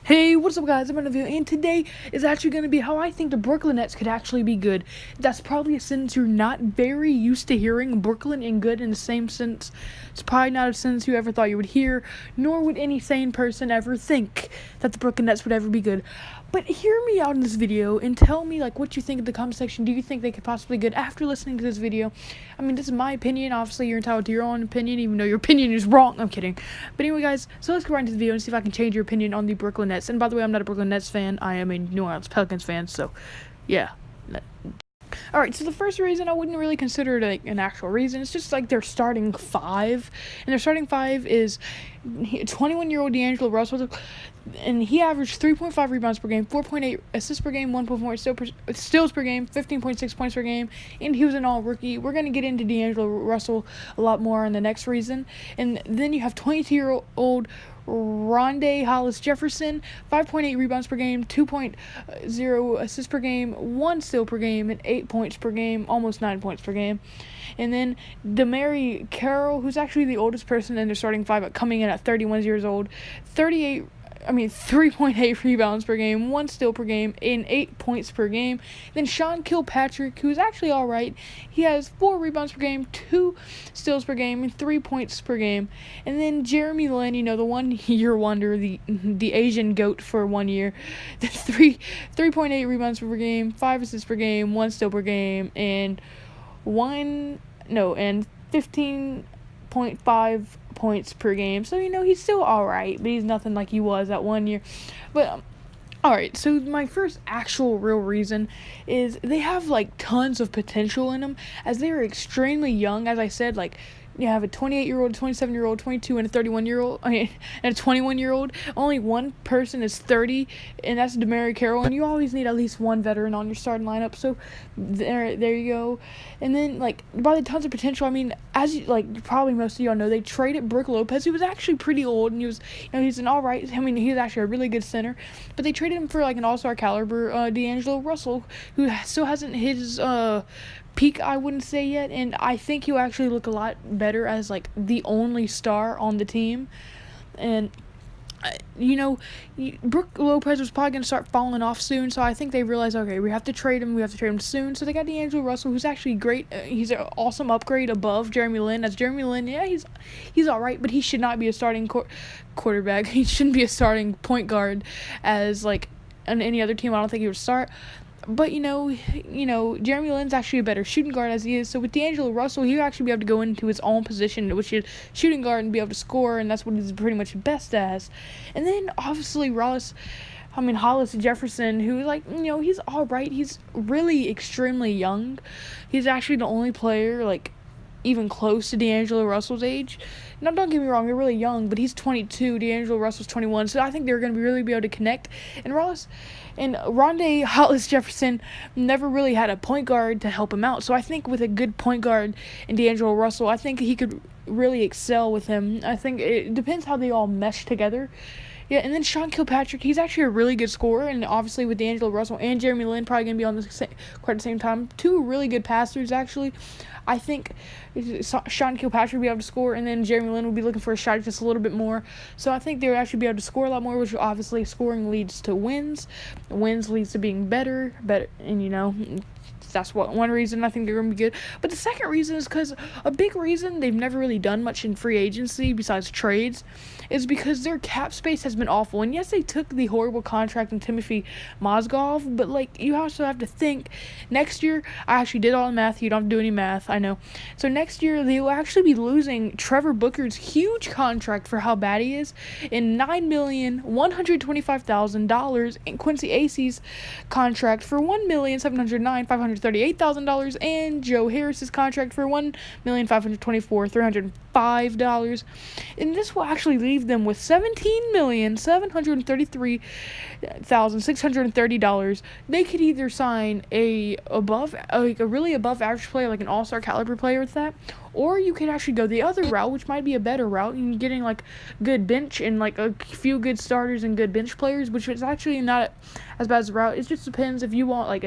Hey, what's up guys, I'm in a video, and today is actually going to be how I think the Brooklyn Nets could actually be good. That's probably a sentence you're not very used to hearing, Brooklyn and good in the same sentence. It's probably not a sentence you ever thought you would hear, nor would any sane person ever think that the Brooklyn Nets would ever be good. But hear me out in this video and tell me what you think in the comment section. Do you think they could possibly be good after listening to this video? I mean, this is my opinion. Obviously, you're entitled to your own opinion, even though your opinion is wrong. I'm kidding. But anyway, guys, so let's go right into the video and see if I can change your opinion on the Brooklyn Nets. And by the way, I'm not a Brooklyn Nets fan. I am a New Orleans Pelicans fan, so yeah. Alright, so the first reason I wouldn't really consider it an actual reason. It's just their starting five. And their starting five is 21-year-old D'Angelo Russell. And he averaged 3.5 rebounds per game, 4.8 assists per game, 1.4 steals per game, 15.6 points per game. And he was an all-rookie. We're going to get into D'Angelo Russell a lot more in the next reason. And then you have 22-year-old Rondae Hollis-Jefferson, 5.8 rebounds per game, 2.0 assists per game, 1 steal per game, and 8 points per game, almost 9 points per game. And then DeMarre Carroll, who's actually the oldest person in their starting five, coming in at 31 years old, 3.8 rebounds per game, 1 steal per game, and 8 points per game. Then Sean Kilpatrick, who's actually alright. He has 4 rebounds per game, 2 steals per game, and 3 points per game. And then Jeremy Lin, the 1 year wonder, the Asian goat for 1 year. 3.8 rebounds per game, 5 assists per game, 1 steal per game, and 15.5 points per game. So, he's still alright, but he's nothing like he was that 1 year. But, alright, so my first actual real reason is they have, tons of potential in them, as they are extremely young. As I said, you have a 28-year-old, 27-year-old, 22, and a 31-year-old, and a 21-year-old. Only one person is 30, and that's DeMarre Carroll, and you always need at least one veteran on your starting lineup, so there you go. And then, by the tons of potential, as probably most of y'all know, they traded Brook Lopez, who was actually pretty old, and he was, he's an alright, he's actually a really good center, but they traded him for, an all-star caliber, D'Angelo Russell, who still hasn't hit his, peak, I wouldn't say yet, and I think he'll actually look a lot better as the only star on the team. And Brook Lopez was probably gonna start falling off soon, so I think they realized, okay, we have to trade him soon. So they got D'Angelo Russell, who's actually great. He's an awesome upgrade above Jeremy Lin. As Jeremy Lin, yeah, he's all right, but he should not be a starting quarterback. He shouldn't be a starting point guard as on any other team. I don't think he would start. But, Jeremy Lin's actually a better shooting guard as he is. So with D'Angelo Russell, he'll actually be able to go into his own position, which is shooting guard, and be able to score, and that's what he's pretty much best as. And then, obviously, Hollis Jefferson, who, he's all right. He's really extremely young. He's actually the only player, even close to D'Angelo Russell's age. Now, don't get me wrong, they're really young, but he's 22, D'Angelo Russell's 21, so I think they're going to really be able to connect. And Rondae Hollis-Jefferson never really had a point guard to help him out, so I think with a good point guard in D'Angelo Russell, I think he could really excel with him. I think it depends how they all mesh together. Yeah, and then Sean Kilpatrick, he's actually a really good scorer, and obviously with D'Angelo Russell and Jeremy Lin probably going to be on quite at the same time. 2 really good passers, actually. I think Sean Kilpatrick will be able to score, and then Jeremy Lin will be looking for a shot just a little bit more. So I think they'll actually be able to score a lot more, which obviously scoring leads to wins. Wins leads to being better, and that's one reason I think they're going to be good. But the second reason is because a big reason they've never really done much in free agency besides trades is because their cap space has been awful. And yes, they took the horrible contract in Timothy Mozgov, but you also have to think next year, I actually did all the math. You don't have to do any math, I know. So next year, they will actually be losing Trevor Booker's huge contract for how bad he is, and $9,125,000 in Quincy Acey's contract for $1,709,538,000, and Joe Harris's contract for $1,524,305, and this will actually leave them with $17,733,630. They could either sign a really above average player, an all-star caliber player with that, or you could actually go the other route, which might be a better route, and getting good bench and a few good starters and good bench players, which is actually not as bad as a route. It just depends if you want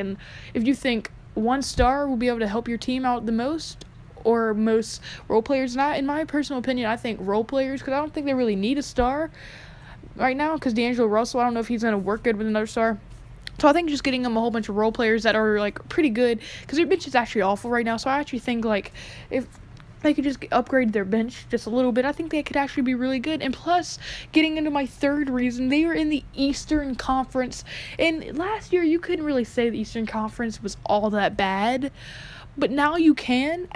if you think one star will be able to help your team out the most, or most role players. Not in my personal opinion, I think role players, because I don't think they really need a star. right now because D'Angelo Russell, I don't know if he's going to work good with another star. So I think just getting them a whole bunch of role players that are, like, pretty good, because their bench is actually awful right now. So I actually think, like, if they could just upgrade their bench just a little bit, I think they could actually be really good. And plus, getting into my third reason, they were in the Eastern Conference. And last year, you couldn't really say the Eastern Conference was all that bad. But now you can,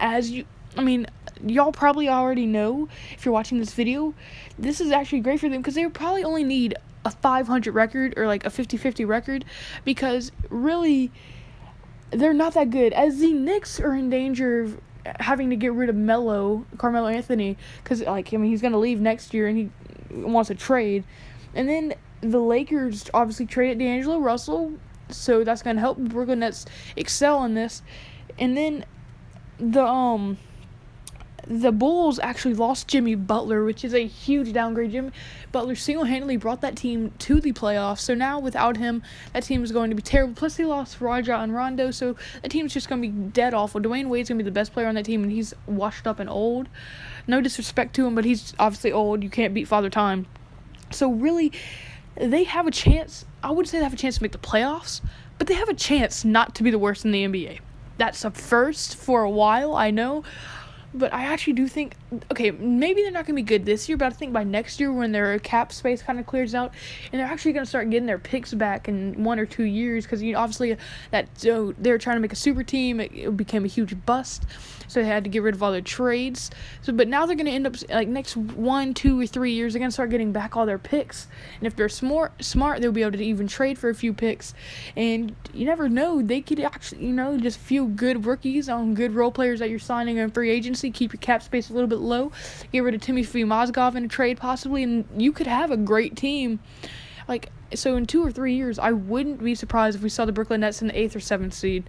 y'all probably already know, if you're watching this video, this is actually great for them, because they would probably only need a 500 record or like a 50-50 record, because really they're not that good, as the Knicks are in danger of having to get rid of Carmelo Anthony, because he's going to leave next year and he wants a trade. And then the Lakers obviously traded D'Angelo Russell, so that's going to help Brooklyn Nets excel in this. And then the Bulls actually lost Jimmy Butler, which is a huge downgrade. Jimmy Butler single-handedly brought that team to the playoffs. So now without him, that team is going to be terrible. Plus they lost Raja and Rondo, so that team's just going to be dead awful. Dwayne Wade's going to be the best player on that team, and he's washed up and old. No disrespect to him, but he's obviously old. You can't beat Father Time. So really, they have a chance. I wouldn't say they have a chance to make the playoffs, but they have a chance not to be the worst in the NBA. That's a first for a while, I know. But I actually do think, okay, maybe they're not going to be good this year, but I think by next year, when their cap space kind of clears out, and they're actually going to start getting their picks back in 1 or 2 years, because obviously they were trying to make a super team. It became a huge bust, so they had to get rid of all their trades. So, but now they're going to end up, like, next 1, 2, or 3 years, they're going to start getting back all their picks. And if they're smart, they'll be able to even trade for a few picks. And you never know, they could actually, just a few good rookies on good role players that you're signing in free agency. Keep your cap space a little bit low, get rid of Timothy Mozgov in a trade possibly, and you could have a great team. So in 2 or 3 years, I wouldn't be surprised if we saw the Brooklyn Nets in the 8th or 7th seed.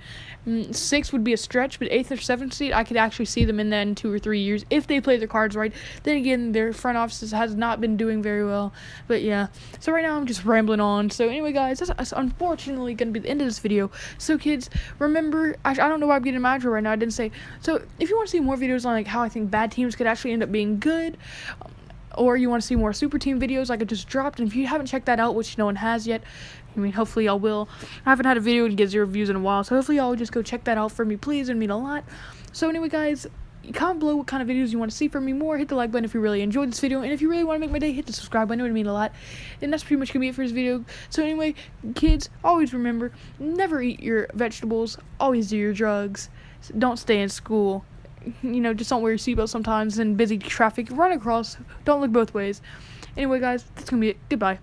6 would be a stretch, but 8th or 7th seed, I could actually see them in that in 2 or 3 years if they play their cards right. Then again, their front offices has not been doing very well. But yeah, so right now I'm just rambling on. So anyway, guys, that's unfortunately going to be the end of this video. So kids, remember, I don't know why I'm getting my intro right now. I didn't say. So if you want to see more videos on how I think bad teams could actually end up being good, or you want to see more super team videos like I just dropped, and if you haven't checked that out, which no one has yet, hopefully y'all will. I haven't had a video and get 0 views in a while, so hopefully y'all just go check that out for me, please. It'd mean a lot. So anyway, guys, comment below what kind of videos you want to see from me more. Hit the like button if you really enjoyed this video, and if you really want to make my day, hit the subscribe button. It would mean a lot. And that's pretty much gonna be it for this video. So anyway, kids, always remember, never eat your vegetables, always do your drugs, don't stay in school. Just don't wear your seatbelt sometimes in busy traffic. Run across. Don't look both ways. Anyway, guys, that's gonna be it. Goodbye.